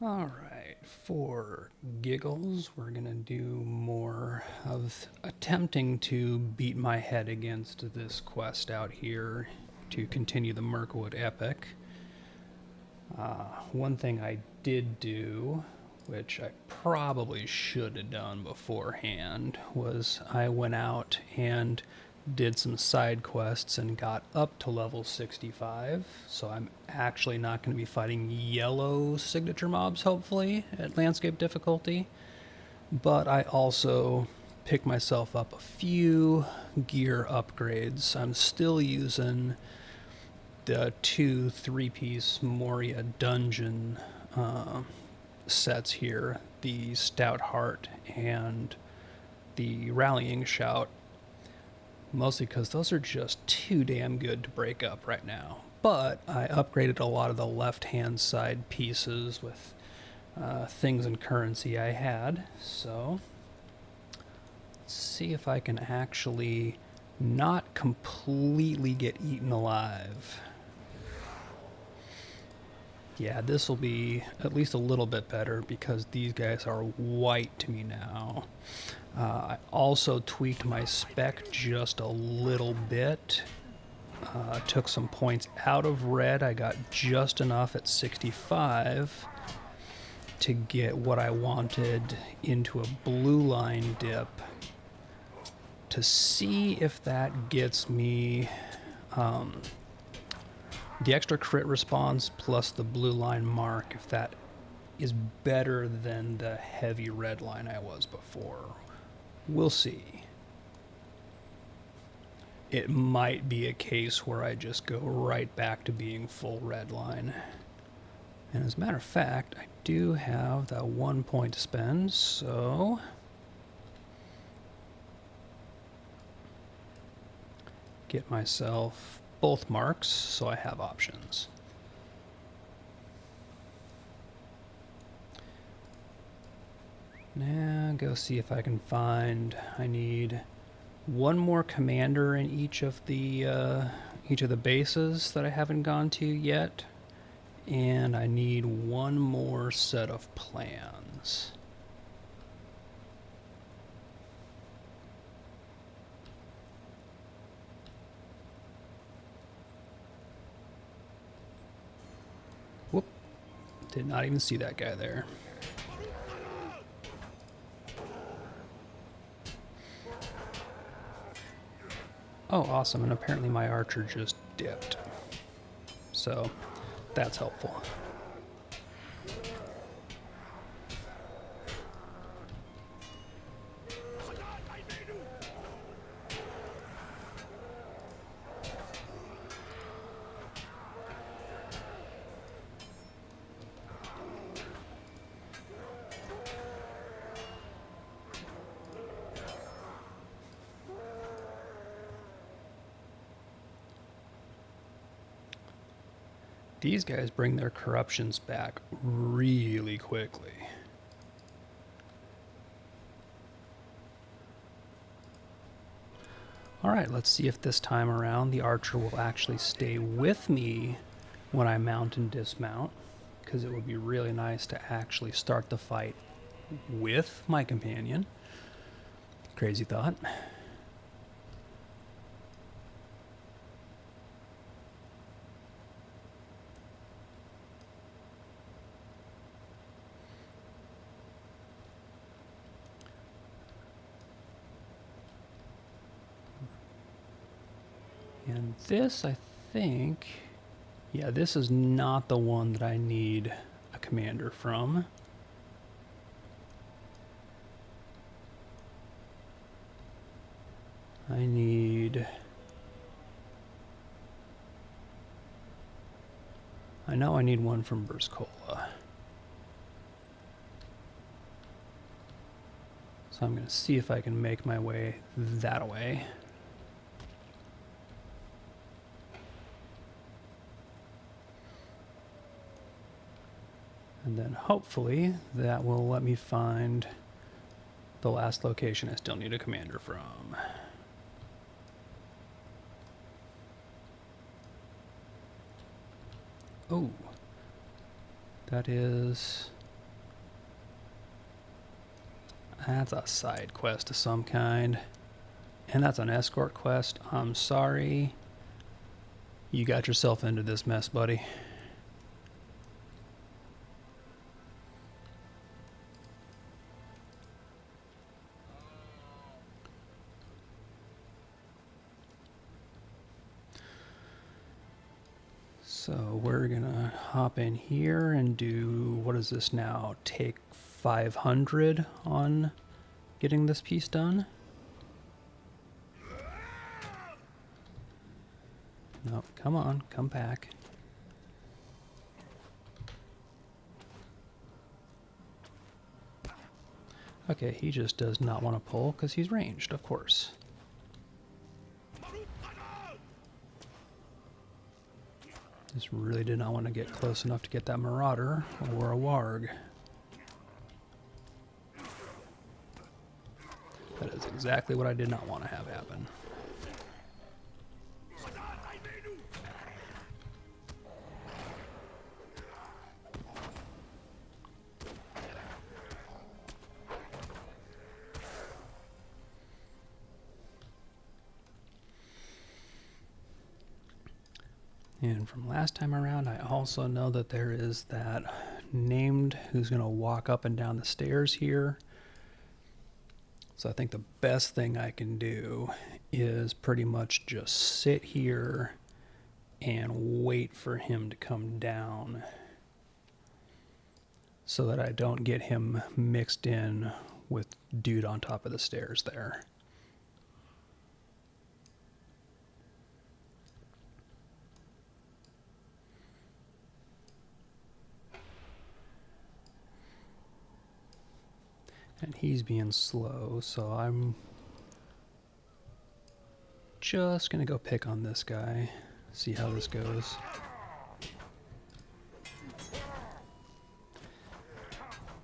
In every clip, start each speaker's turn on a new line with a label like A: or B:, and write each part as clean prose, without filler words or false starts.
A: Alright, for giggles, we're gonna do more of attempting to beat my head against this quest out here to continue the Mirkwood epic. One thing I did do, which I probably should have done beforehand, was I went out and did some side quests and got up to level 65, so I'm actually not going to be fighting yellow signature mobs, hopefully, at landscape difficulty. But I also picked myself up a few gear upgrades. I'm still using the 2 3-piece Moria dungeon sets here, the Stout Heart and the Rallying Shout, mostly because those are just too damn good to break up right now. But I upgraded a lot of the left-hand side pieces with things and currency I had, so let's see if I can actually not completely get eaten alive. Yeah, this will be at least a little bit better because these guys are white to me now. I also tweaked my spec just a little bit. Took some points out of red. I got just enough at 65 to get what I wanted into a blue line dip to see if that gets me the extra crit response plus the blue line mark, if that is better than the heavy red line I was before. We'll see. It might be a case where I just go right back to being full red line. And as a matter of fact, I do have that 1 point to spend, so get myself both marks so I have options. Now go see if I can find, I need one more commander in each of the bases that I haven't gone to yet, and I need one more set of plans. Whoop, did not even see that guy there. Oh, awesome, and apparently my archer just dipped. So, that's helpful. These guys bring their corruptions back really quickly. Alright, let's see if this time around the archer will actually stay with me when I mount and dismount, because it would be really nice to actually start the fight with my companion. Crazy thought. And this, I think, yeah, this is not the one that I need a commander from. I know I need one from Burskola. So I'm going to see if I can make my way that way. And then hopefully that will let me find the last location I still need a commander from. Oh, that is That's a side quest of some kind. And that's an escort quest. I'm sorry. You got yourself into this mess, buddy. So we're gonna hop in here and do, what is this now? Take 500 on getting this piece done? No, come on, come back. Okay, he just does not want to pull because he's ranged, of course. Just really did not want to get close enough to get that Marauder or a Warg. That is exactly what I did not want to have happen. And from last time around, I also know that there is that named who's going to walk up and down the stairs here. So I think the best thing I can do is pretty much just sit here and wait for him to come down so that I don't get him mixed in with dude on top of the stairs there. And he's being slow, so I'm just gonna go pick on this guy, see how this goes.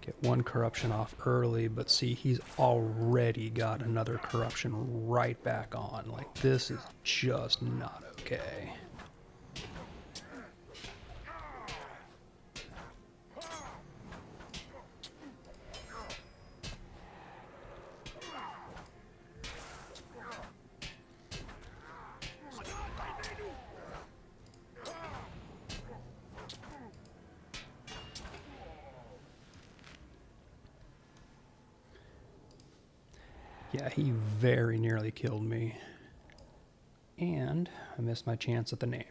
A: Get one corruption off early, but see, he's already got another corruption right back on. Like, this is just not okay. Yeah, he very nearly killed me. And I missed my chance at the named.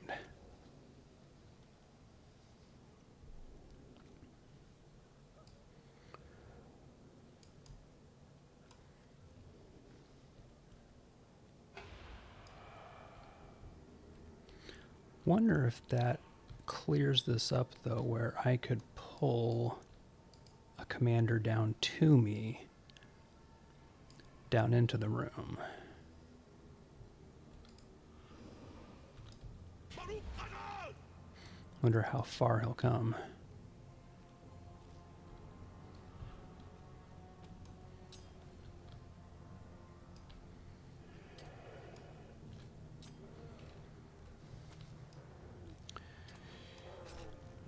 A: Wonder if that clears this up, though, where I could pull a commander down to me, down into the room. Wonder how far he'll come.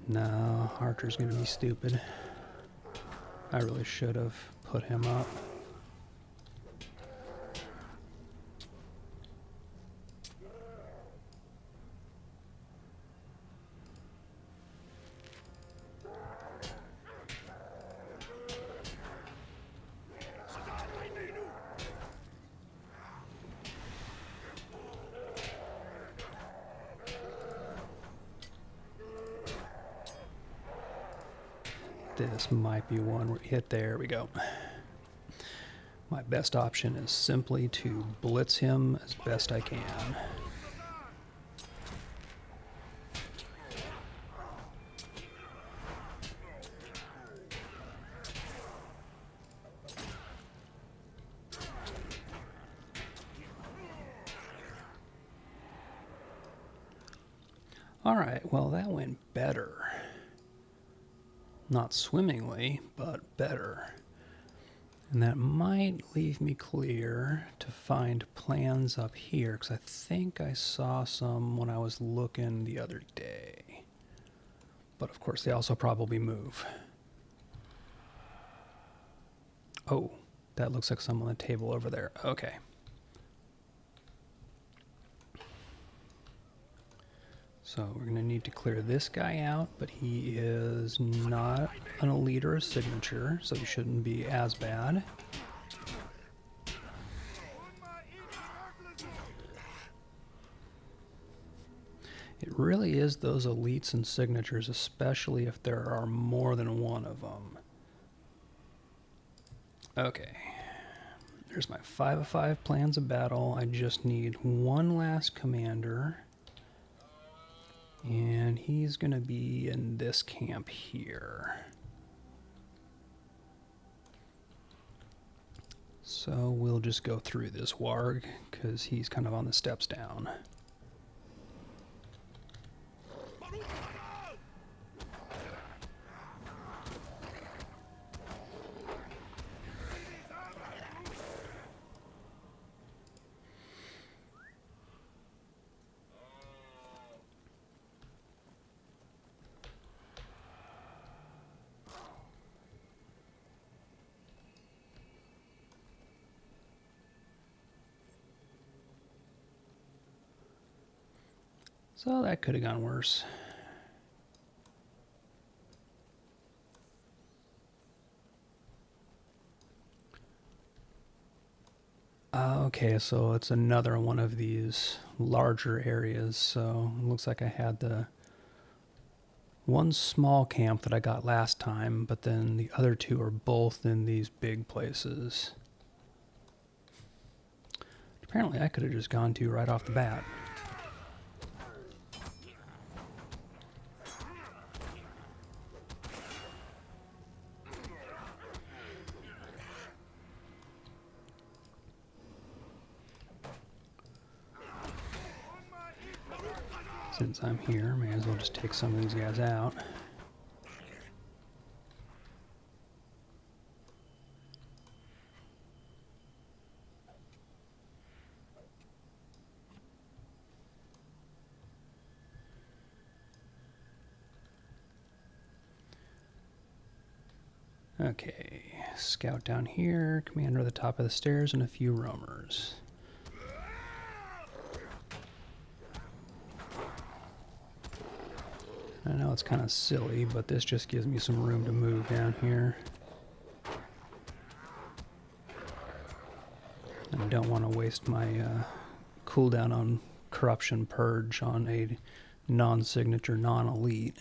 A: No, Archer's gonna be stupid. I really should have put him up. This might be one where we hit. There we go. My best option is simply to blitz him as best I can. All right, well, that went better. Not swimmingly, but better. And that might leave me clear to find plans up here, because I think I saw some when I was looking the other day. But of course, they also probably move. Oh, That looks like some on the table over there. Okay. So we're going to need to clear this guy out, but he is not an elite or a signature, so he shouldn't be as bad. It really is those elites and signatures, especially if there are more than one of them. Okay. There's my 5 of 5 plans of battle. I just need one last commander. And he's going to be in this camp here. So we'll just go through this warg, because he's kind of on the steps down. So that could have gone worse. Okay, so it's another one of these larger areas. So it looks like I had the one small camp that I got last time, but then the other two are both in these big places. Apparently I could have just gone to right off the bat. Since I'm here, may as well just take some of these guys out. Okay, scout down here, commander at the top of the stairs, and a few roamers. I know it's kind of silly, but this just gives me some room to move down here. I don't want to waste my cooldown on Corruption Purge on a non-signature, non-elite.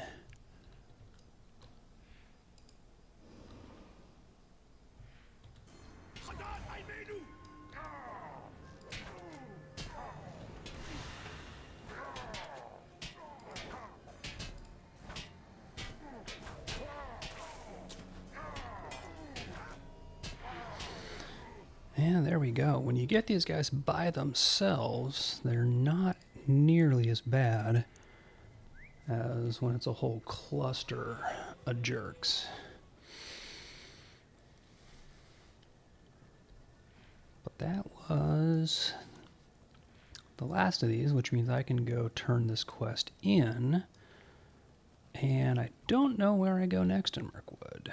A: And there we go. When you get these guys by themselves, they're not nearly as bad as when it's a whole cluster of jerks. But that was the last of these, which means I can go turn this quest in. And I don't know where I go next in Mirkwood.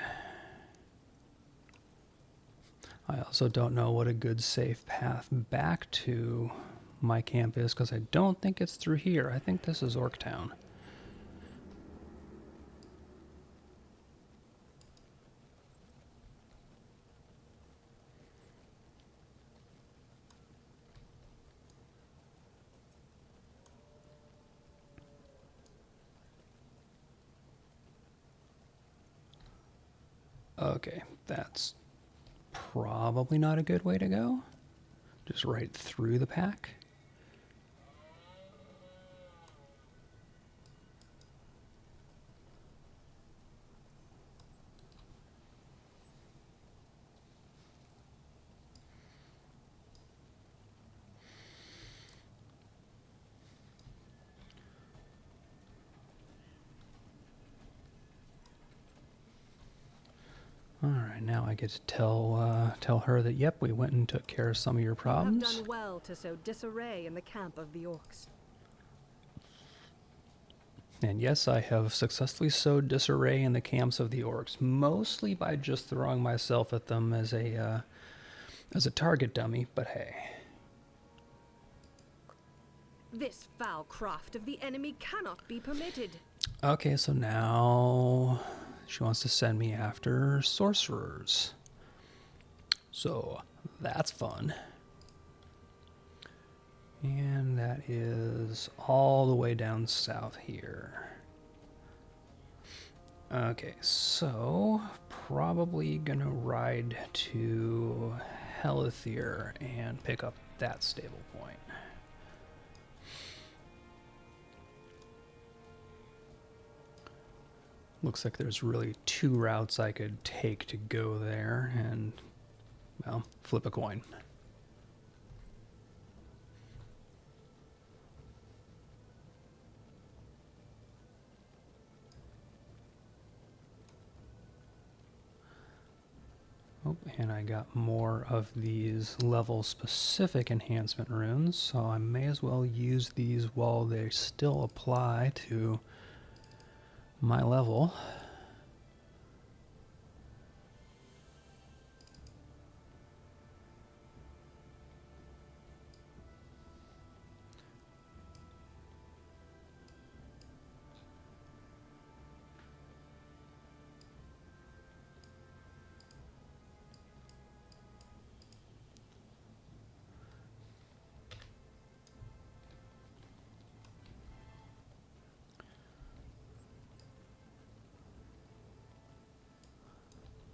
A: I also don't know what a good safe path back to my camp is, because I don't think it's through here. I think this is Orktown. Okay, that's probably not a good way to go. Just right through the pack. All right, now I get to tell her that, yep, we went and took care of some of your problems.
B: You have done well to sow disarray in the camp of the orcs.
A: And yes, I have successfully sowed disarray in the camps of the orcs, mostly by just throwing myself at them as a as a target dummy, but hey.
B: This foul craft of the enemy cannot be permitted.
A: Okay, so now she wants to send me after sorcerers. So that's fun. And that is all the way down south here. Okay, so probably gonna ride to Helithier and pick up that stable point. Looks like there's really two routes I could take to go there and, well, flip a coin. Oh, and I got more of these level-specific enhancement runes, so I may as well use these while they still apply to my level.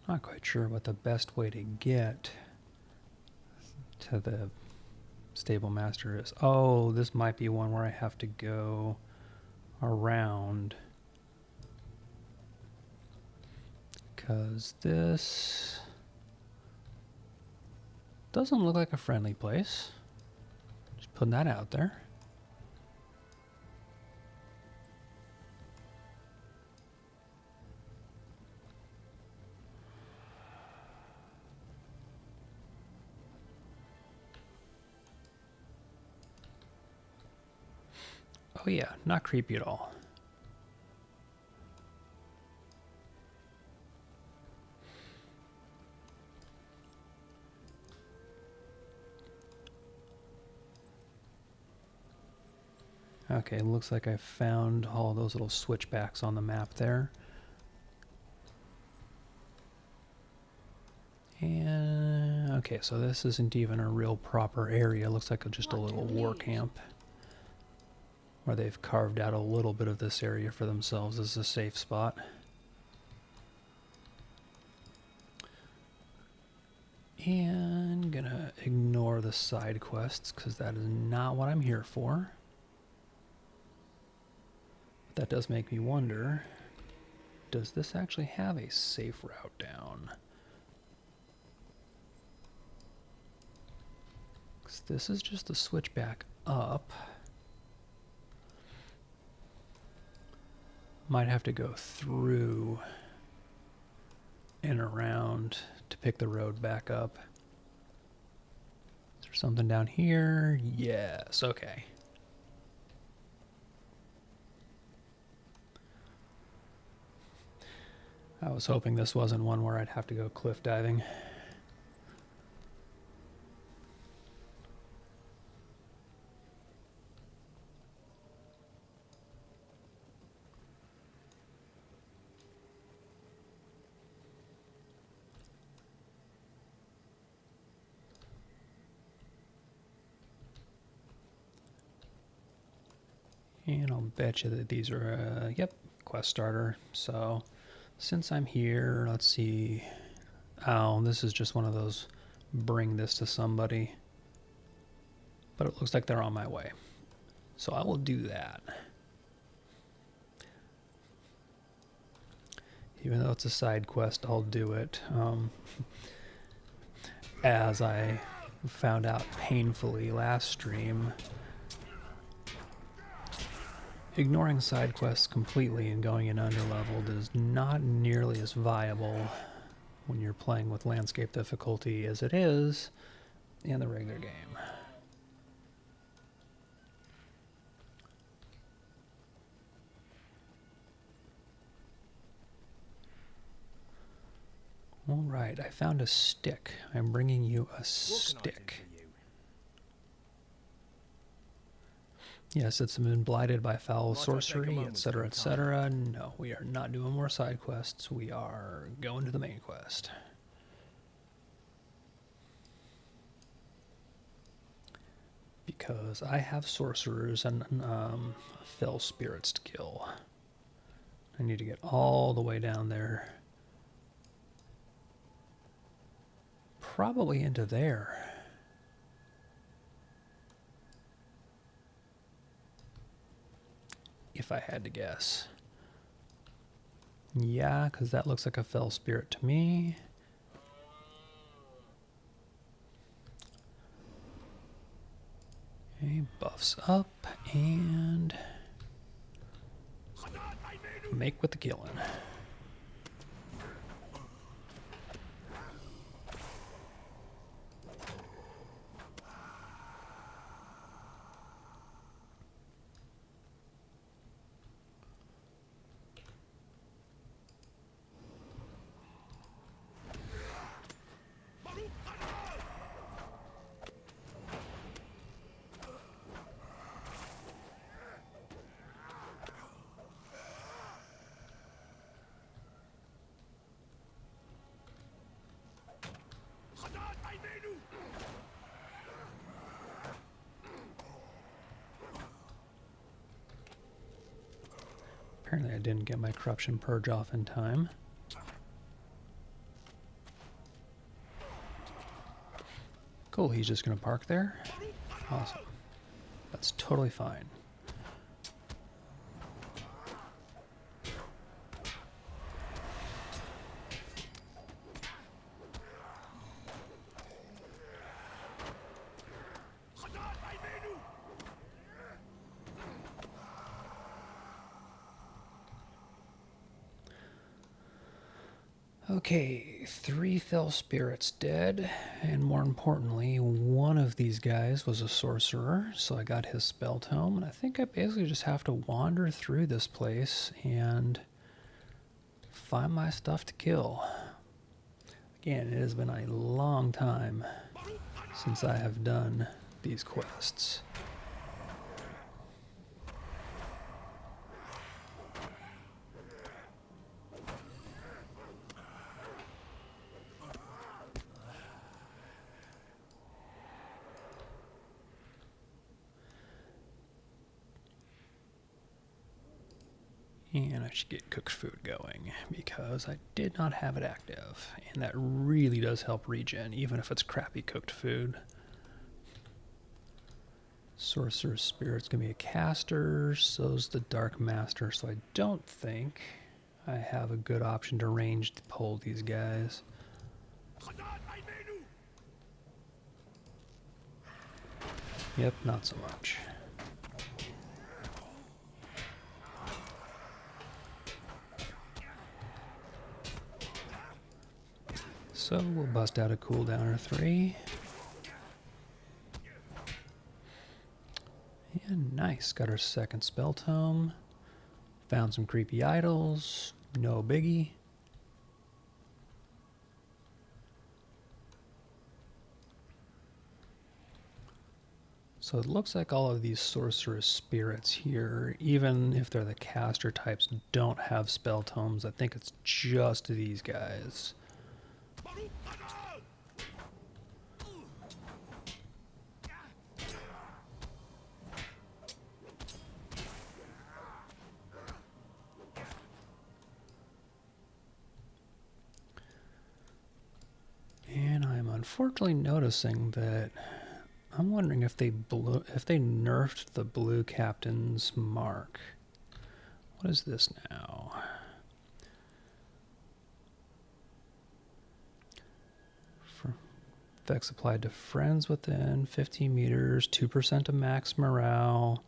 A: Not quite sure what the best way to get to the stable master is. Oh, this might be one where I have to go around, because this doesn't look like a friendly place. Just putting that out there. Oh yeah, not creepy at all. Okay, looks like I found all those little switchbacks on the map there. And okay, so this isn't even a real proper area. Looks like just a little war camp, where they've carved out a little bit of this area for themselves as a safe spot. And gonna ignore the side quests because that is not what I'm here for. That does make me wonder, does this actually have a safe route down? Because this is just a switchback up. Might have to go through and around to pick the road back up. Is there something down here? Yes, okay. I was hoping this wasn't one where I'd have to go cliff diving. And I'll bet you that these are, yep, quest starter. So since I'm here, let's see. Oh, this is just one of those bring this to somebody. But it looks like they're on my way. So I will do that. Even though it's a side quest, I'll do it. As I found out painfully last stream, ignoring side quests completely and going in underleveled is not nearly as viable when you're playing with landscape difficulty as it is in the regular game. Alrighty. Alright, I found a stick. I'm bringing you a stick. Yes, it's been blighted by foul sorcery, etc., etc. No, we are not doing more side quests. We are going to the main quest. Because I have sorcerers and fell spirits to kill. I need to get all the way down there. Probably into there. If I had to guess. Yeah, because that looks like a fell spirit to me. Okay, buffs up and make with the killing. Apparently I didn't get my corruption purge off in time. Cool, he's just going to park there. Awesome. That's totally fine. Okay, 3 fell spirits dead, and more importantly, one of these guys was a sorcerer, so I got his spell tome, and I think I basically just have to wander through this place and find my stuff to kill. Again, it has been a long time since I have done these quests. And I should get cooked food going because I did not have it active. And that really does help regen, even if it's crappy cooked food. Sorcerer's Spirit's going to be a caster, so's the Dark Master, so I don't think I have a good option to range to pull these guys. Yep, not so much. So we'll bust out a cooldown or 3. And nice, got our second spell tome. Found some creepy idols, no biggie. So it looks like all of these sorceress spirits here, even if they're the caster types, don't have spell tomes. I think it's just these guys. And I'm unfortunately noticing that I'm wondering if they nerfed the blue captain's mark. What is this now? For effects applied to friends within 15 meters, 2% of max morale,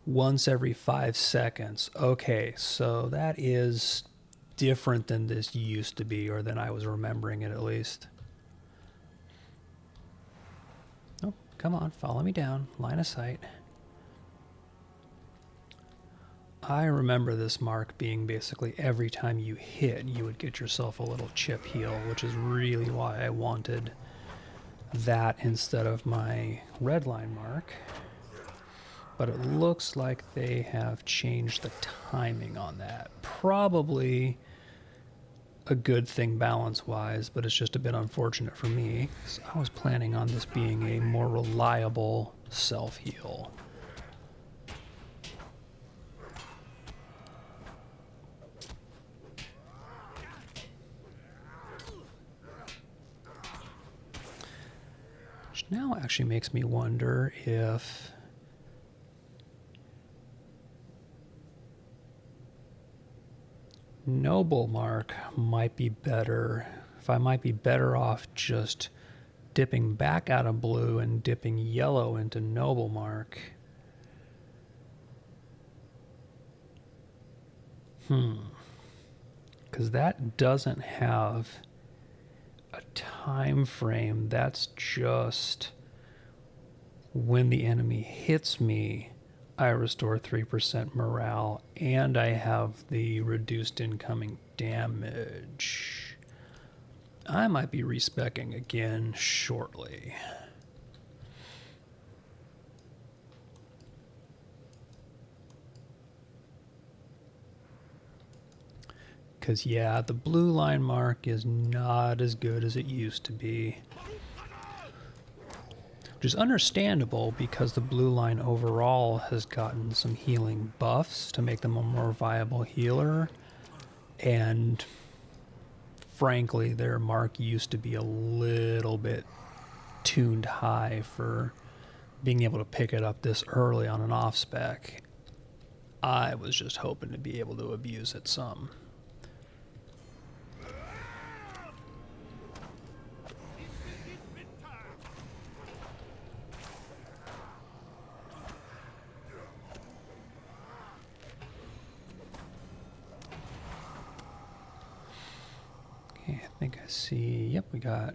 A: once every 5 seconds. Okay, so that is different than this used to be, or than I was remembering it at least. Oh, come on, follow me down. Line of sight. I remember this mark being basically every time you hit, you would get yourself a little chip heal, which is really why I wanted that instead of my red line mark. But it looks like they have changed the timing on that. Probably a good thing balance-wise, but it's just a bit unfortunate for me. So I was planning on this being a more reliable self-heal. Which now actually makes me wonder if Noble Mark might be better, if I might be better off just dipping back out of blue and dipping yellow into Noble Mark. Because that doesn't have a time frame. That's just when the enemy hits me, I restore 3% morale, and I have the reduced incoming damage. I might be respeccing again shortly. Because, yeah, the blue line mark is not as good as it used to be. Which is understandable because the blue line overall has gotten some healing buffs to make them a more viable healer. And frankly, their mark used to be a little bit tuned high for being able to pick it up this early on an off spec. I was just hoping to be able to abuse it some. Okay, I think I see, yep, we got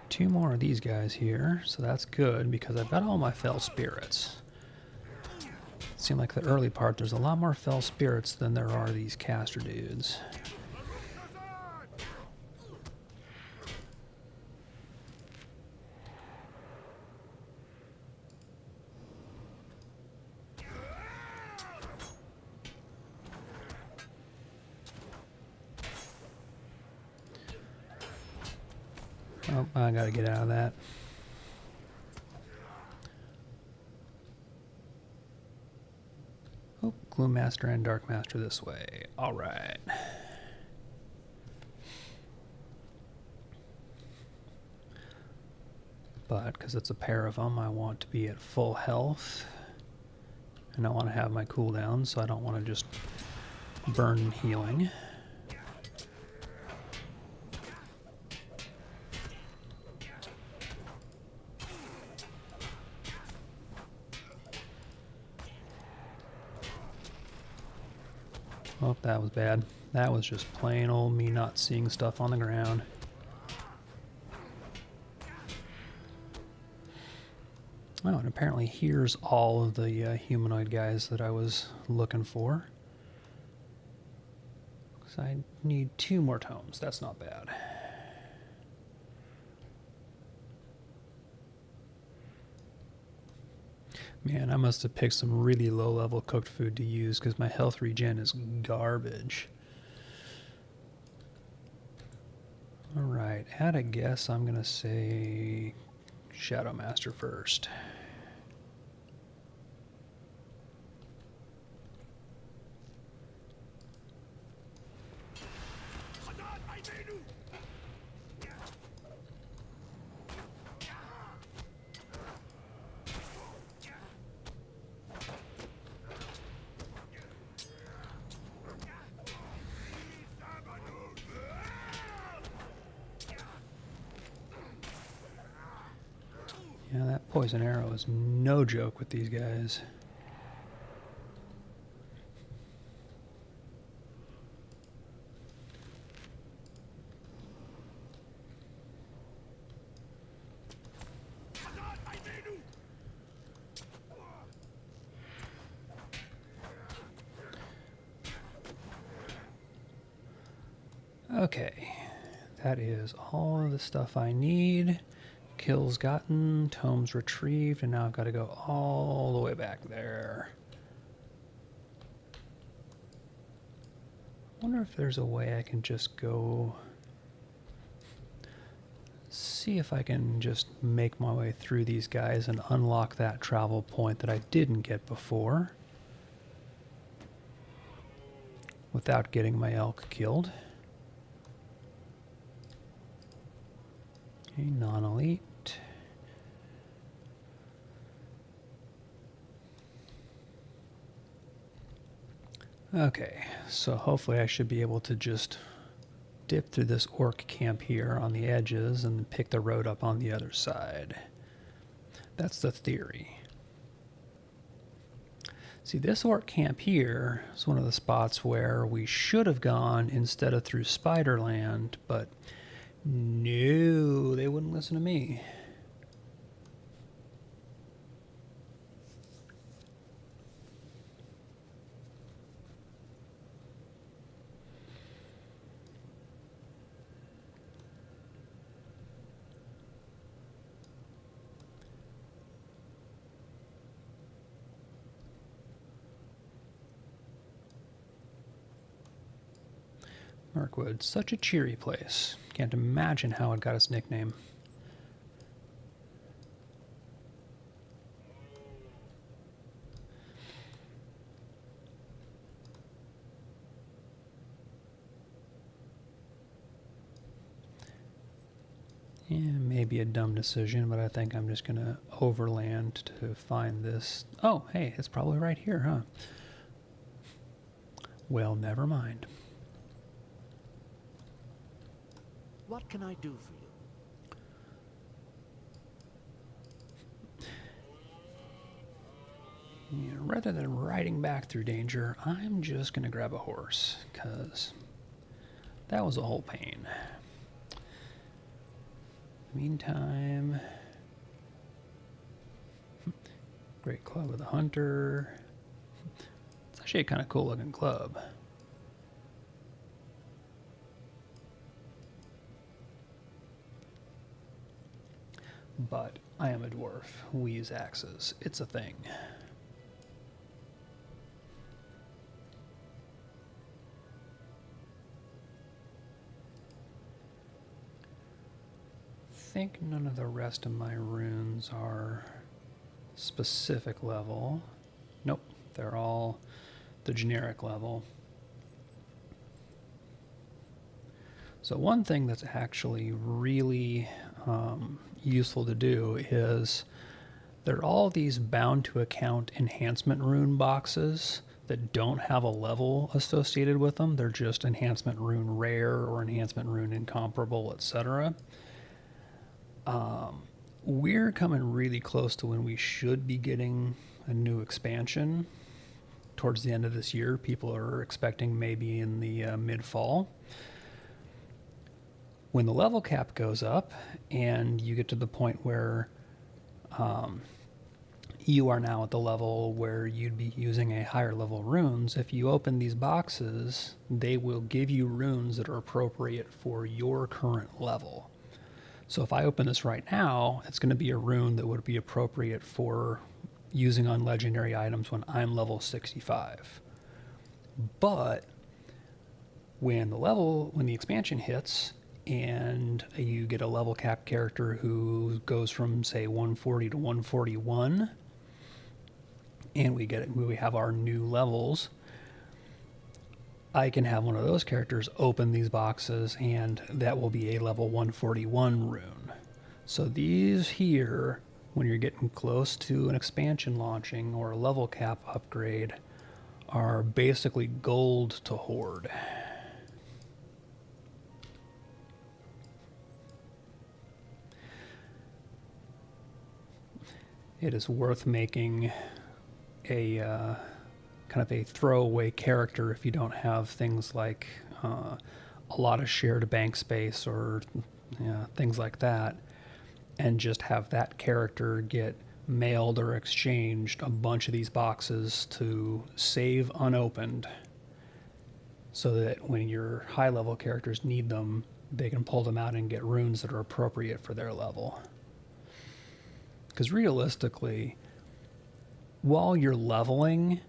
A: 2 more of these guys here, so that's good because I've got all my fell spirits. It seemed like the early part there's a lot more fell spirits than there are these caster dudes. Oh, I gotta get out of that. Oh, Gloom Master and Dark Master this way. Alright. But, because it's a pair of them, I want to be at full health. And I want to have my cooldown, so I don't want to just burn healing. Oh, that was bad. That was just plain old me not seeing stuff on the ground. Oh, and apparently here's all of the humanoid guys that I was looking for. Because I need 2 more tomes. That's not bad. Man, I must have picked some really low-level cooked food to use because my health regen is garbage. Alright, at a guess, I'm going to say Shadow Master first. Yeah, that poison arrow is no joke with these guys. Okay, that is all of the stuff I need. Kills gotten, tomes retrieved, and now I've got to go all the way back there. I wonder if there's a way I can just go... See if I can just make my way through these guys and unlock that travel point that I didn't get before without getting my elk killed. Okay, non-elite. Okay, so hopefully I should be able to just dip through this orc camp here on the edges and pick the road up on the other side. That's the theory. See, this orc camp here is one of the spots where we should have gone instead of through Spiderland, but no, they wouldn't listen to me. Mirkwood, such a cheery place. Can't imagine how it got its nickname. Yeah, maybe a dumb decision, but I think I'm just going to overland to find this. Oh, hey, it's probably right here, huh? Well, never mind.
C: What can I do for you?
A: Yeah, rather than riding back through danger, I'm just going to grab a horse, because that was a whole pain. Meantime, great club of the hunter. It's actually a kind of cool looking club. But I am a dwarf. We use axes. It's a thing. I think none of the rest of my runes are specific level. Nope, they're all the generic level. So one thing that's actually really useful to do is there are all these bound to account enhancement rune boxes that don't have a level associated with them. They're just enhancement rune rare or enhancement rune incomparable, etc. We're coming really close to when we should be getting a new expansion towards the end of this year. People are expecting maybe in the mid-fall. When the level cap goes up and you get to the point where you are now at the level where you'd be using a higher level runes, if you open these boxes, they will give you runes that are appropriate for your current level. So if I open this right now, it's going to be a rune that would be appropriate for using on legendary items when I'm level 65. But when the expansion hits and you get a level cap character who goes from say 140 to 141, and we have our new levels, I can have one of those characters open these boxes, and that will be a level 141 rune. So these here, when you're getting close to an expansion launching or a level cap upgrade, are basically gold to hoard. It is worth making a kind of a throwaway character if you don't have things like a lot of shared bank space or things like that, and just have that character get mailed or exchanged a bunch of these boxes to save unopened so that when your high level characters need them, they can pull them out and get runes that are appropriate for their level. Because realistically, while you're leveling,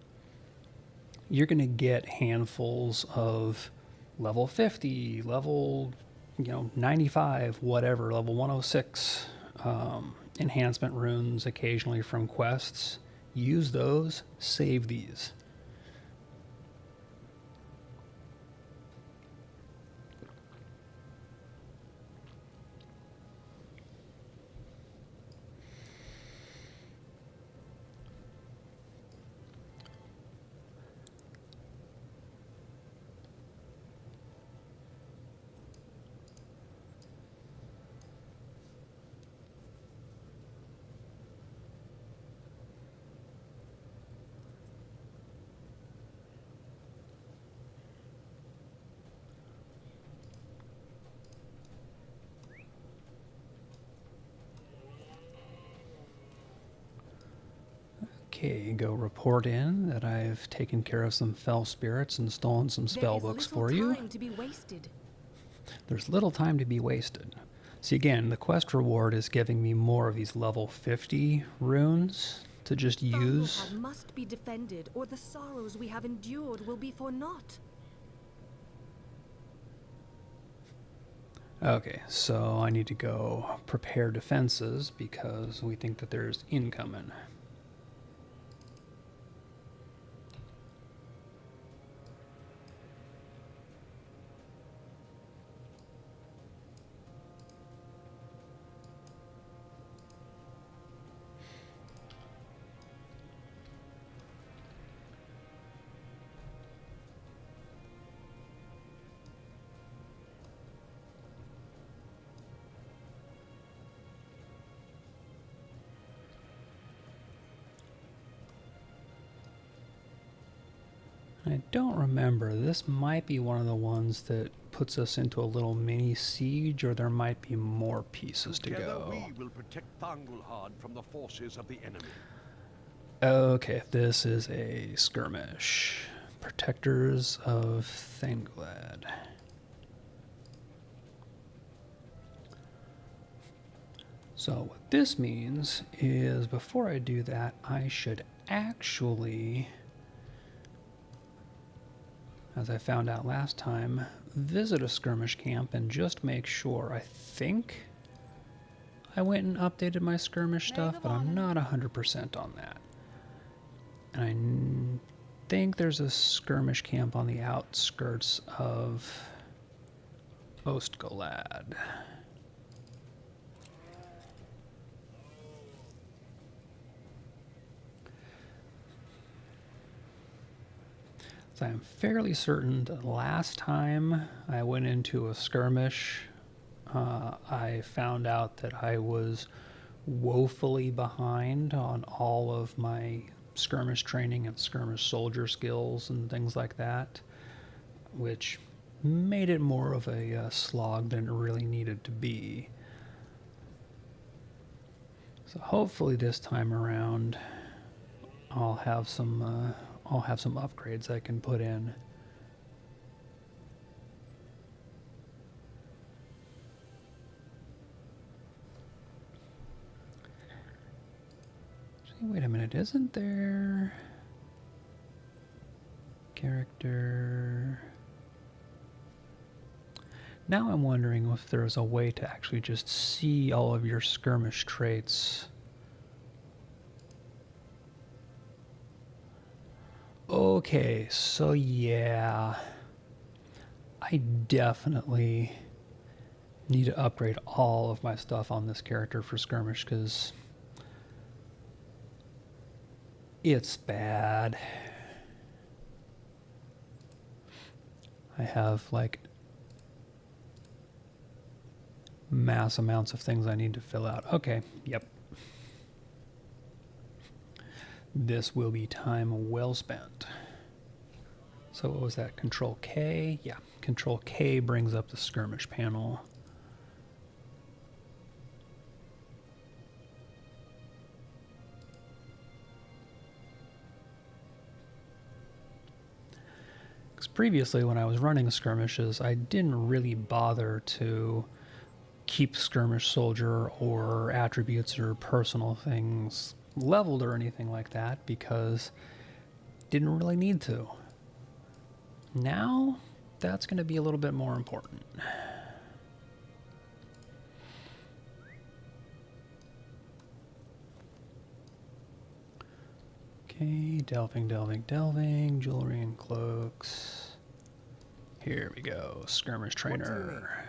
A: you're going to get handfuls of level 50, level 95, whatever, level 106 enhancement runes occasionally from quests. Use those, save these. Okay, go report in that I've taken care of some fell spirits and stolen some spell books for you.
B: There is little time to be wasted.
A: There's little time to be wasted. See, again, the quest reward is giving me more of these level 50 runes to just use.
B: Stranglehold must be defended, or the sorrows we have endured will be for naught.
A: Okay, so I need to go prepare defenses because we think that there's incoming. I don't remember. This might be one of the ones that puts us into a little mini siege, or there might be more pieces to go.
C: We will protect Thangulhad from the forces of the enemy.
A: Okay, this is a skirmish. Protectors of Thangulhad. So what this means is before I do that, I should actually, as I found out last time, visit a skirmish camp and just make sure. I think I went and updated my skirmish stuff, but I'm not 100% on that. And I think there's a skirmish camp on the outskirts of Ostgolad. So I'm fairly certain that last time I went into a skirmish, I found out that I was woefully behind on all of my skirmish training and skirmish soldier skills and things like that, which made it more of a slog than it really needed to be. So hopefully this time around I'll have some upgrades I can put in. Wait a minute, isn't there character? Now I'm wondering if there's a way to actually just see all of your skirmish traits. Okay, so yeah, I definitely need to upgrade all of my stuff on this character for skirmish because it's bad. I have like mass amounts of things I need to fill out. Okay, yep. This will be time well spent. So what was that? Control K? Yeah, Control K brings up the skirmish panel. previously when I was running skirmishes, I didn't really bother to keep skirmish soldier or attributes or personal things leveled or anything like that because didn't really need to. Now, that's going to be a little bit more important. Okay, delving, jewelry and cloaks. Here we go, skirmish trainer.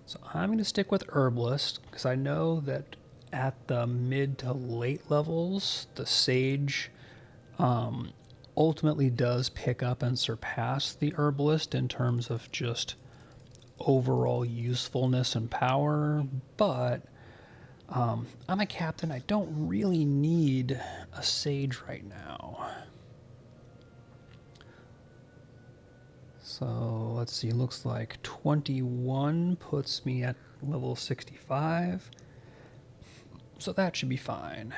A: So I'm going to stick with herbalist because I know that at the mid to late levels, the sage ultimately does pick up and surpass the herbalist in terms of just overall usefulness and power, but I'm a captain. I don't really need a sage right now. So let's see, looks like 21 puts me at level 65. So that should be fine.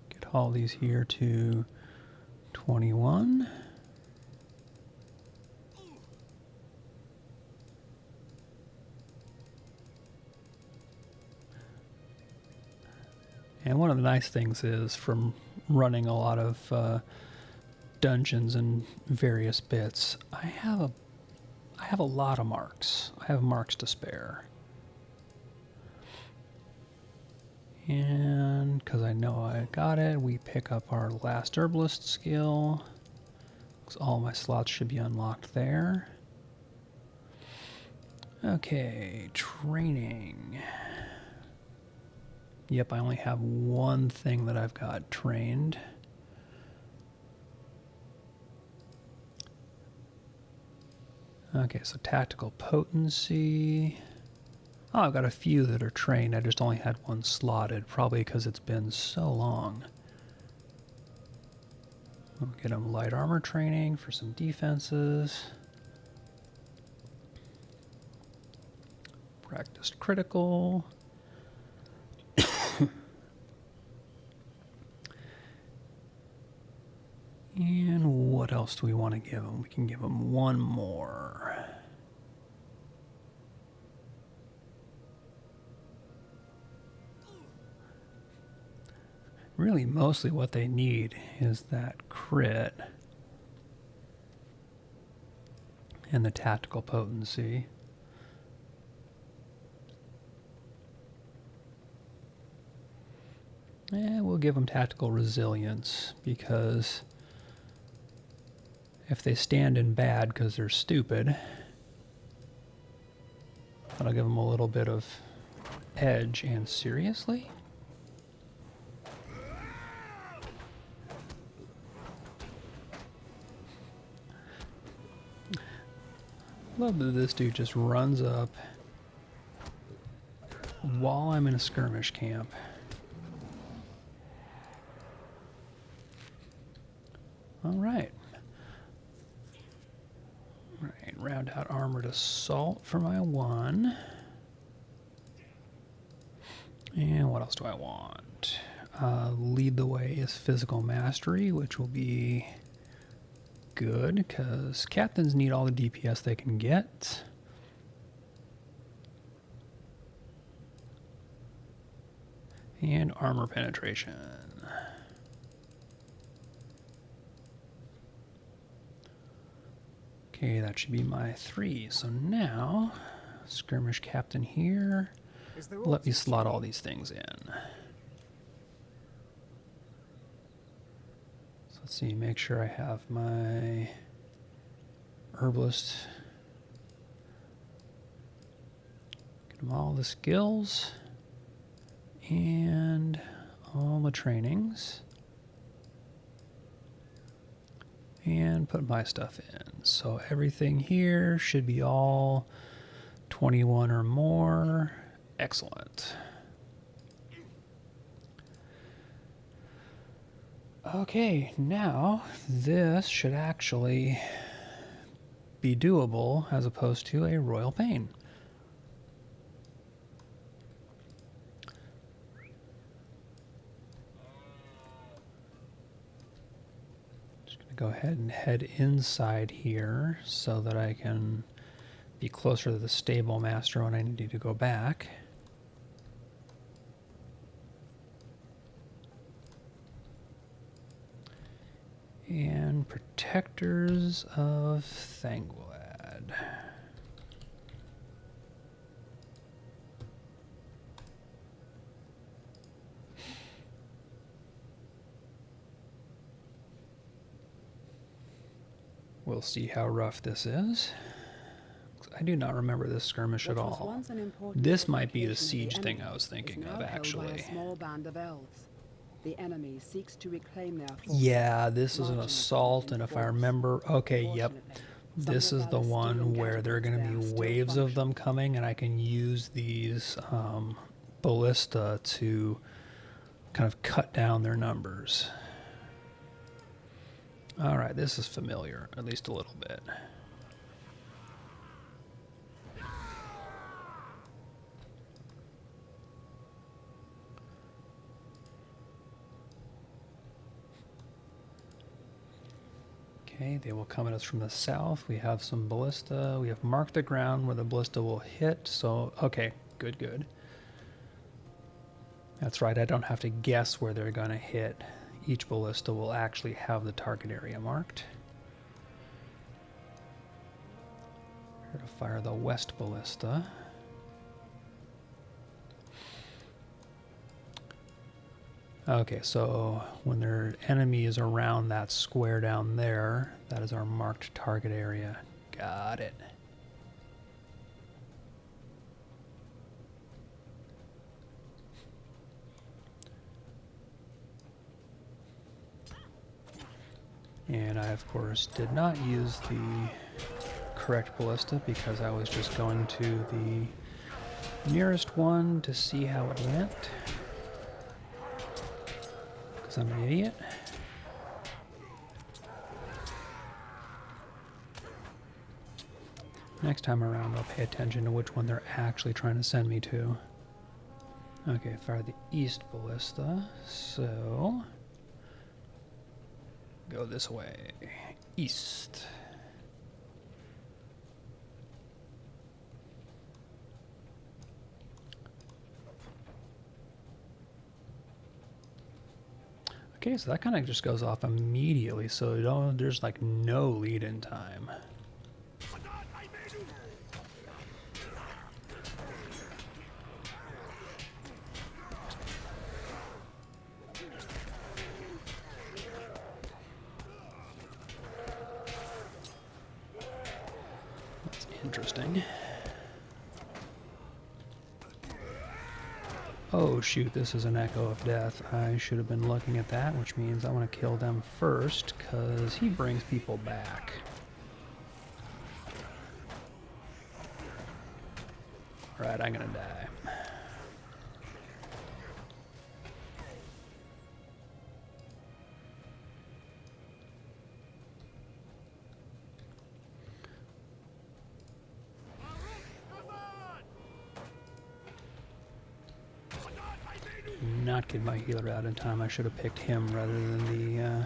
A: Get all these here to 21. And one of the nice things is from running a lot of dungeons and various bits, I have a lot of marks. I have marks to spare. And because I know I got it, we pick up our last herbalist skill. Because all my slots should be unlocked there. Okay, training. Yep, I only have one thing that I've got trained. Okay, so tactical potency. Oh, I've got a few that are trained. I just only had one slotted, probably because it's been so long. We'll get them light armor training for some defenses. Practiced critical. And what else do we want to give them? We can give them one more. Really, mostly what they need is that crit and the tactical potency. And we'll give them tactical resilience because if they stand in bad because they're stupid, that'll give them a little bit of edge. And seriously? Love that this dude just runs up while I'm in a skirmish camp. All right. All right, round out armored assault for my one. And what else do I want? Lead the way is physical mastery, which will be good because captains need all the DPS they can get. And armor penetration. Okay, that should be my 3. So now, skirmish captain here. Let me slot all these things in. So let's see, make sure I have my herbalist. Get them all the skills and all the trainings. And put my stuff in. So everything here should be all 21 or more. Excellent. Okay, now this should actually be doable as opposed to a royal pain. Just gonna go ahead and head inside here so that I can be closer to the stable master when I need to go back. And Protectors of Thangwad. We'll see how rough this is. I do not remember this skirmish at all. This might be the siege thing I was thinking of, actually.
D: Small band of elves. The enemy seeks to reclaim their
A: Yeah, this is an assault, and if I remember, okay, yep. This is the one where there are going to be waves of them coming, and I can use these ballista to kind of cut down their numbers. All right, this is familiar, at least a little bit. Okay, they will come at us from the south. We have some ballista. We have marked the ground where the ballista will hit. So, okay, good, good. That's right, I don't have to guess where they're going to hit. Each ballista will actually have the target area marked. Here to fire the west ballista. Okay, so when their enemy is around that square down there, that is our marked target area. Got it. And I, of course, did not use the correct ballista because I was just going to the nearest one to see how it went. Because I'm an idiot. Next time around, I'll pay attention to which one they're actually trying to send me to. Okay, fire the east ballista. So, go this way. East. Okay, so that kind of just goes off immediately, so there's like no lead-in time. That's interesting. Oh shoot, this is an Echo of Death. I should have been looking at that, which means I want to kill them first, because he brings people back. Alright, I'm gonna die. Not get my healer out in time. I should have picked him rather than the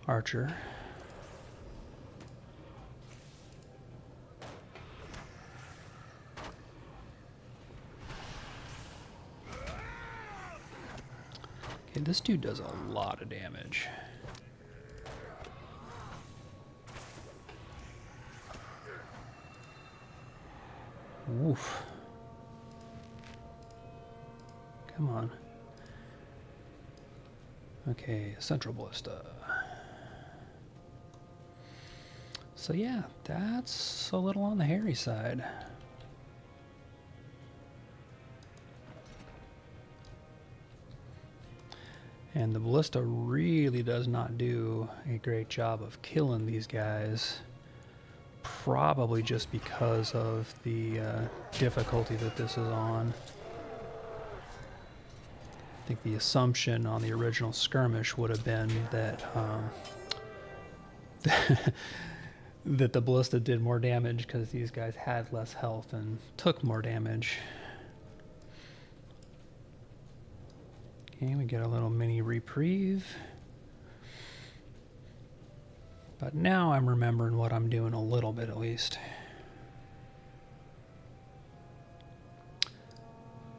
A: archer. Okay, this dude does a lot of damage. Oof. Come on. Okay, central ballista. So yeah, that's a little on the hairy side. And the ballista really does not do a great job of killing these guys. Probably just because of the difficulty that this is on. I think the assumption on the original skirmish would have been that that the ballista did more damage because these guys had less health and took more damage. Okay, we get a little mini reprieve. But now I'm remembering what I'm doing a little bit at least.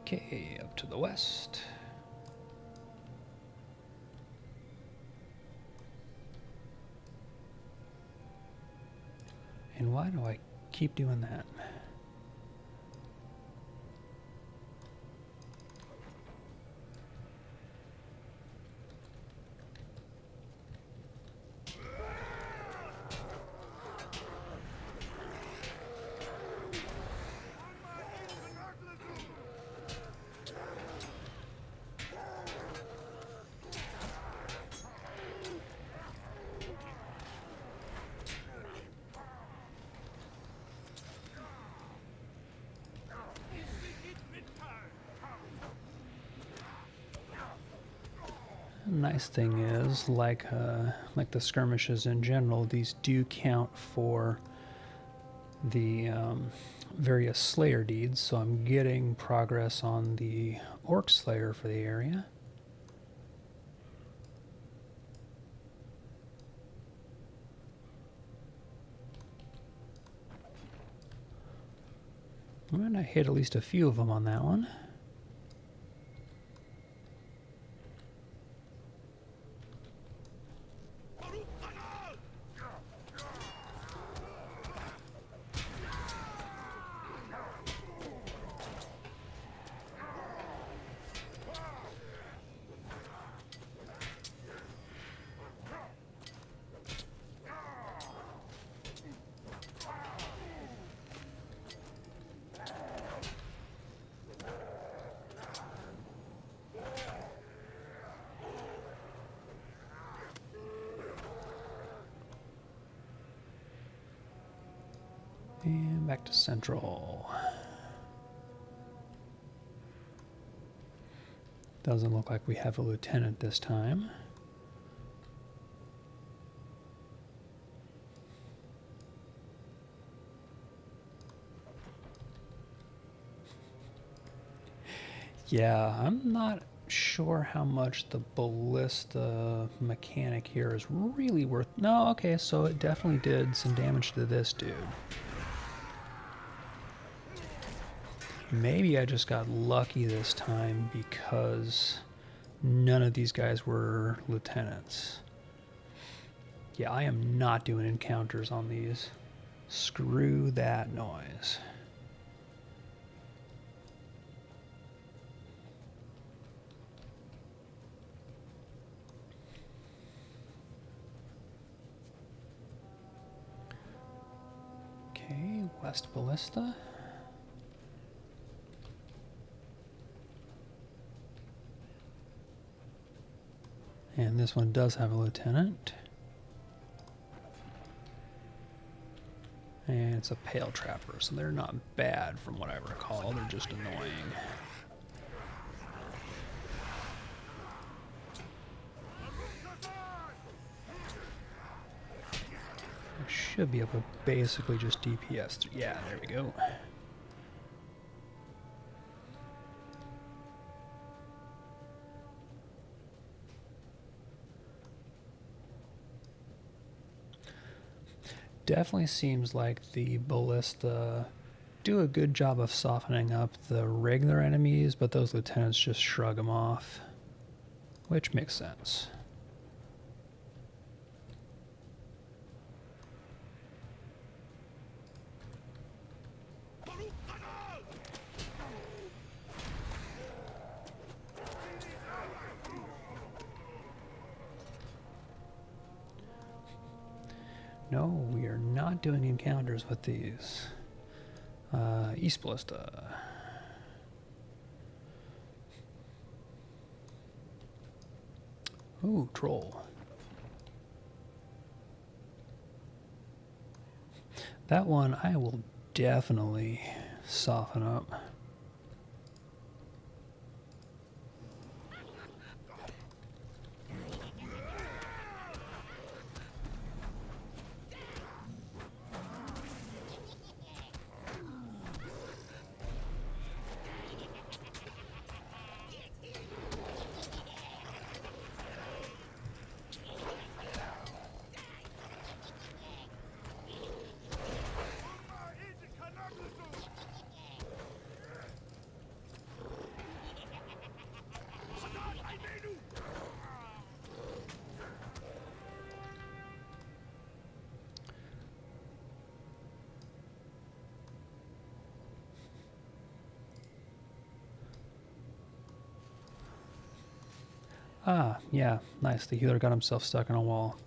A: Okay, up to the west. And why do I keep doing that? Nice thing is, like the skirmishes in general, these do count for the various Slayer deeds, so I'm getting progress on the Orc Slayer for the area. And I hit at least a few of them on that one. And back to Central. Doesn't look like we have a lieutenant this time. Yeah, I'm not sure how much the ballista mechanic here is really worth. No, okay, so it definitely did some damage to this dude. Maybe I just got lucky this time because none of these guys were lieutenants. Yeah, I am not doing encounters on these. Screw that noise. Okay, West Ballista. And this one does have a lieutenant. And it's a Pale Trapper, so they're not bad from what I recall. They're just annoying. I should be able to basically just DPS. Yeah, there we go. Definitely seems like the ballista do a good job of softening up the regular enemies, but those lieutenants just shrug them off, which makes sense. No, we are not doing encounters with these. East Ballista. Ooh, Troll. That one I will definitely soften up. Ah, yeah, nice. The healer got himself stuck in a wall.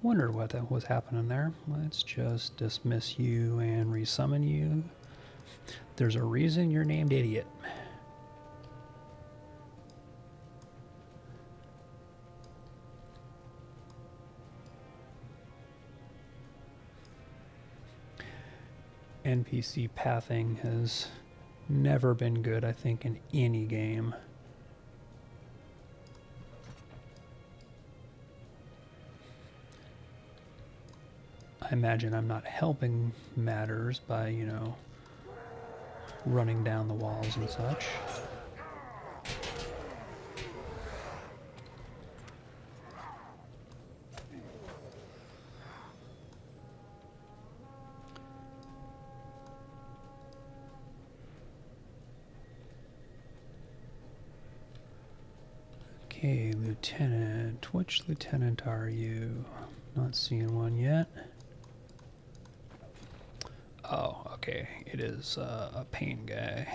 A: Wondered what that was happening there. Let's just dismiss you and resummon you. There's a reason you're named Idiot. NPC pathing has never been good, I think, in any game. I imagine I'm not helping matters by, you know, running down the walls and such. Okay, Lieutenant. Which Lieutenant are you? Not seeing one yet. Oh, okay. It is a pain guy.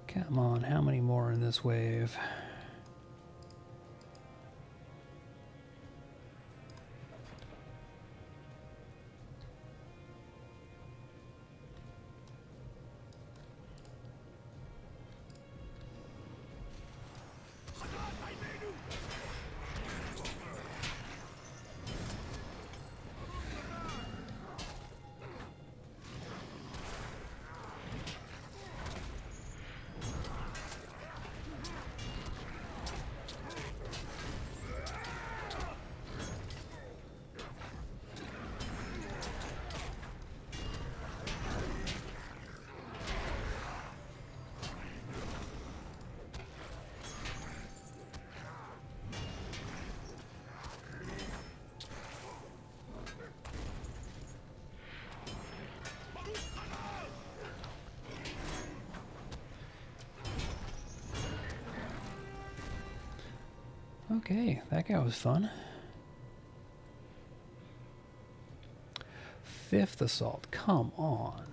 A: Come on, how many more in this wave? Okay, that guy was fun. Fifth assault, come on.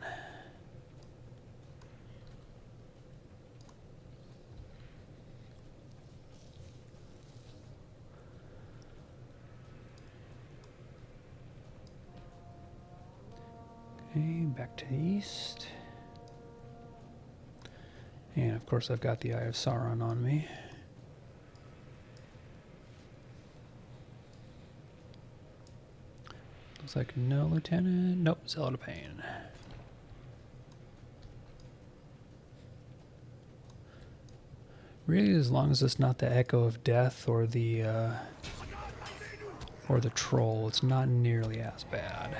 A: Okay, back to the east. And of course I've got the Eye of Sauron on me. Looks like no lieutenant. Nope, Zealot of Pain. Really, as long as it's not the Echo of Death or the Troll, it's not nearly as bad.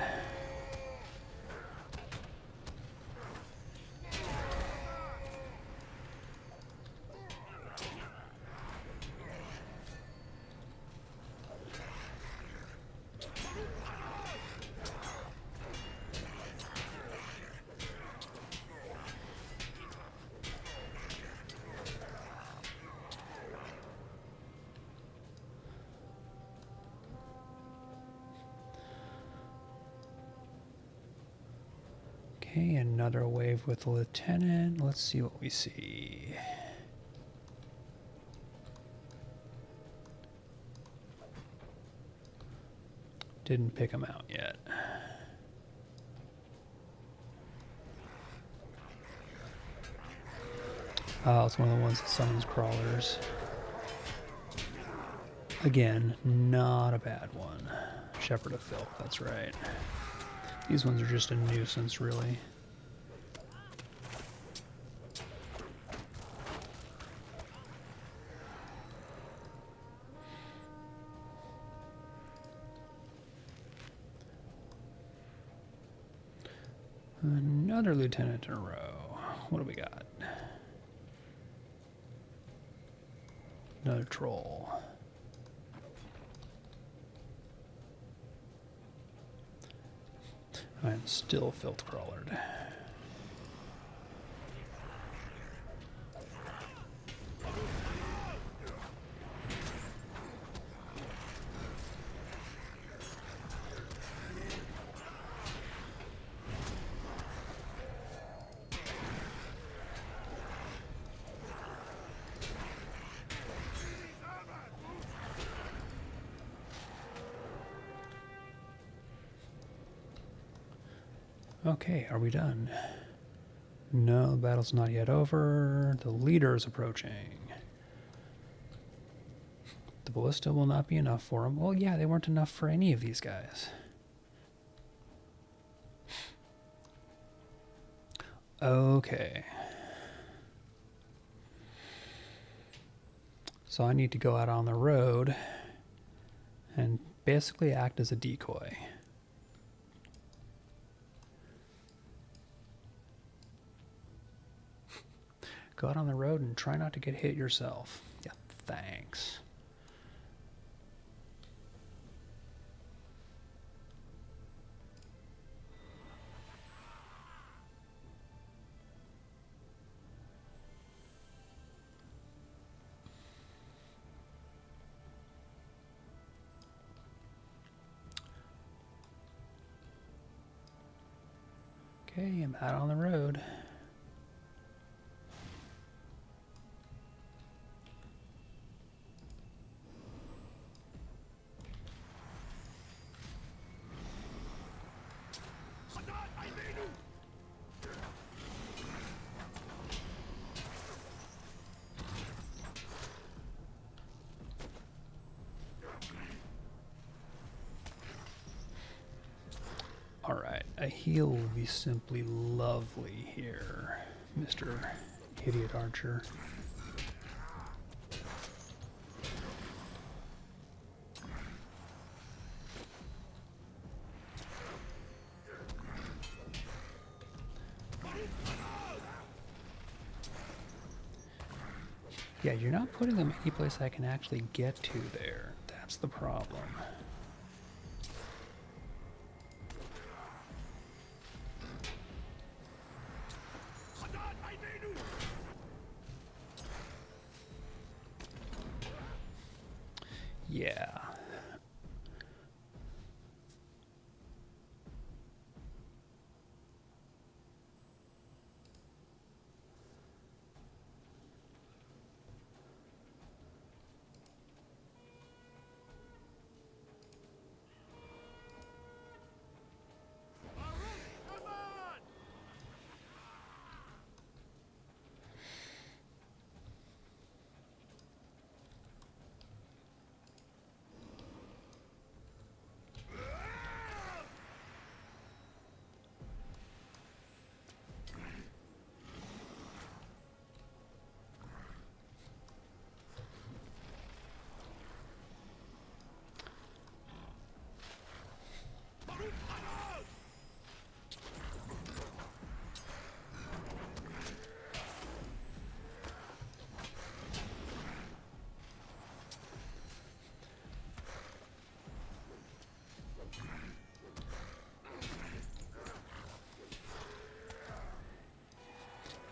A: Okay, another wave with the lieutenant. Let's see what we see. Didn't pick him out yet. Oh, it's one of the ones that summons crawlers. Again, not a bad one. Shepherd of Filth, that's right. These ones are just a nuisance, really. Another lieutenant in a row. What do we got? Another troll. I'm still filth crawlered. Okay, are we done? No, the battle's not yet over. The leader is approaching. The ballista will not be enough for him. Well, yeah, they weren't enough for any of these guys. Okay. So I need to go out on the road and basically act as a decoy. Go out on the road and try not to get hit yourself. Yeah, thanks. Okay, I'm out on the road. Alright, a heal will be simply lovely here, Mr. Idiot Archer. Yeah, you're not putting them any place I can actually get to there. That's the problem. Yeah.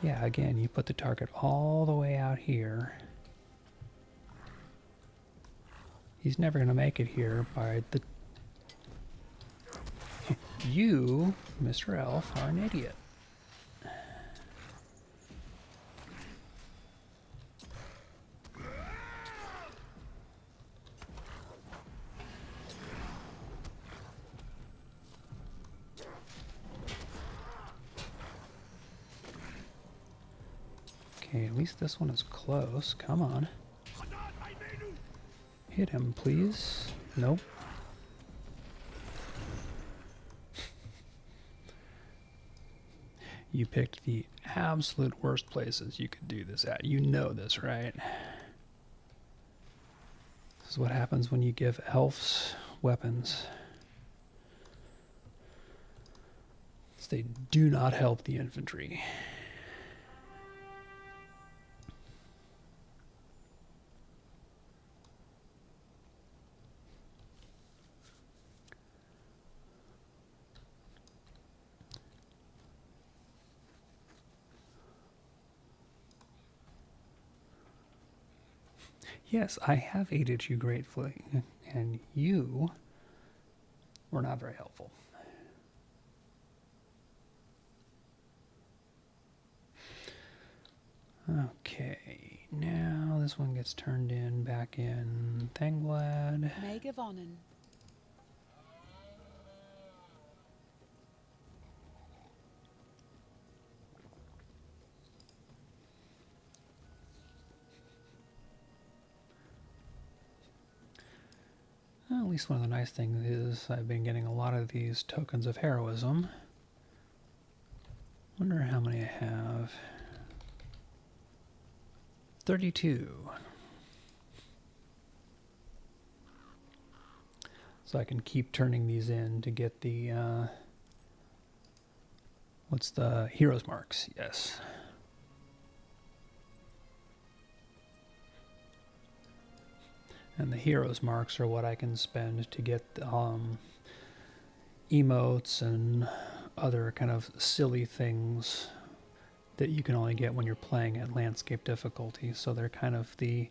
A: Yeah, again, you put the target all the way out here. He's never going to make it here by the... You, Mr. Elf, are an idiot. Okay, at least this one is close. Come on. Hit him, please. Nope. You picked the absolute worst places you could do this at. You know this, right? This is what happens when you give elves weapons. They do not help the infantry. Yes, I have aided you gratefully, and you were not very helpful. Okay, now this one gets turned in back in Thanglad.
D: Megavonnen.
A: Well, at least one of the nice things is I've been getting a lot of these tokens of heroism. Wonder how many I have. 32. So I can keep turning these in to get the, what's the heroes marks? Yes. And the heroes marks are what I can spend to get emotes and other kind of silly things that you can only get when you're playing at landscape difficulty. So they're kind of the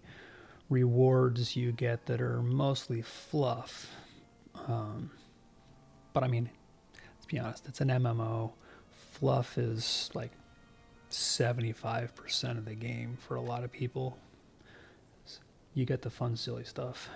A: rewards you get that are mostly fluff. But I mean, let's be honest, it's an MMO. Fluff is like 75% of the game for a lot of people. You get the fun, silly stuff.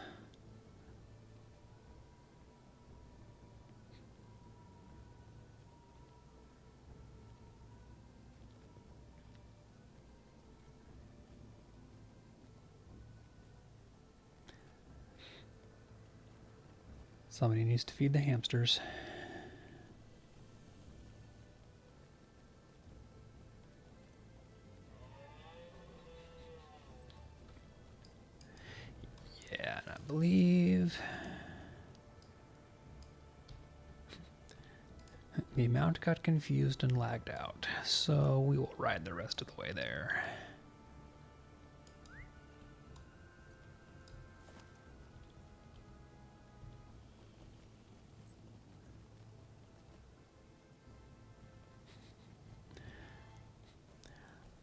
A: Somebody needs to feed the hamsters. Yeah, and I believe the mount got confused and lagged out, so we will ride the rest of the way there.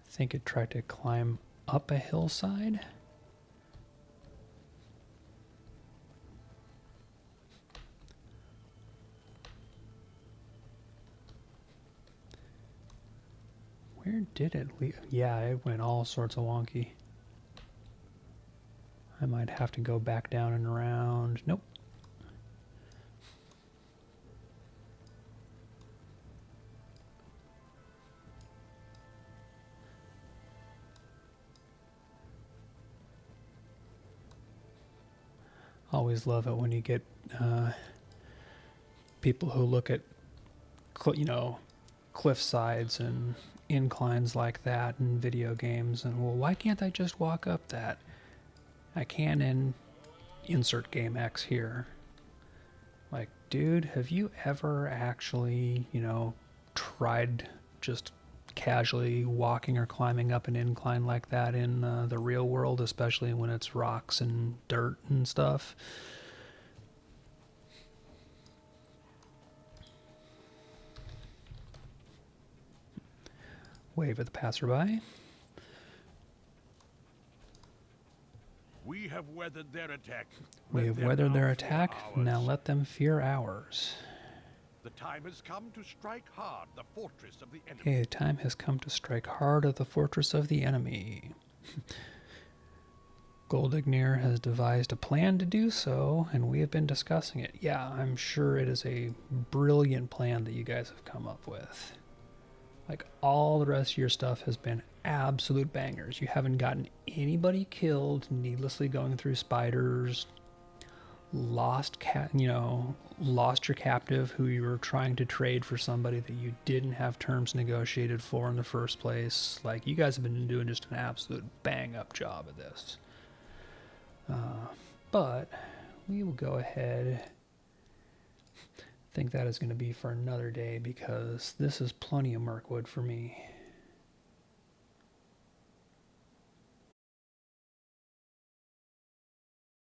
A: I think it tried to climb up a hillside. Where did it leave? Yeah, it went all sorts of wonky. I might have to go back down and around. Nope. Always love it when you get people who look at, cliff sides and inclines like that in video games, and well, why can't I just walk up that? I can in insert game X here. Like, dude, have you ever actually, tried just casually walking or climbing up an incline like that in the real world, especially when it's rocks and dirt and stuff? Wave at the passerby.
C: We have weathered their attack.
A: We have weathered their attack. Now let them fear ours.
C: The time has come to strike hard the fortress of the enemy.
A: Okay, the time has come to strike hard at the fortress of the enemy. Goldignir has devised a plan to do so, and we have been discussing it. Yeah, I'm sure it is a brilliant plan that you guys have come up with. Like, all the rest of your stuff has been absolute bangers. You haven't gotten anybody killed needlessly going through spiders, lost your captive who you were trying to trade for somebody that you didn't have terms negotiated for in the first place. Like, you guys have been doing just an absolute bang up job of this. But we will go ahead. I think that is going to be for another day because this is plenty of Mirkwood for me.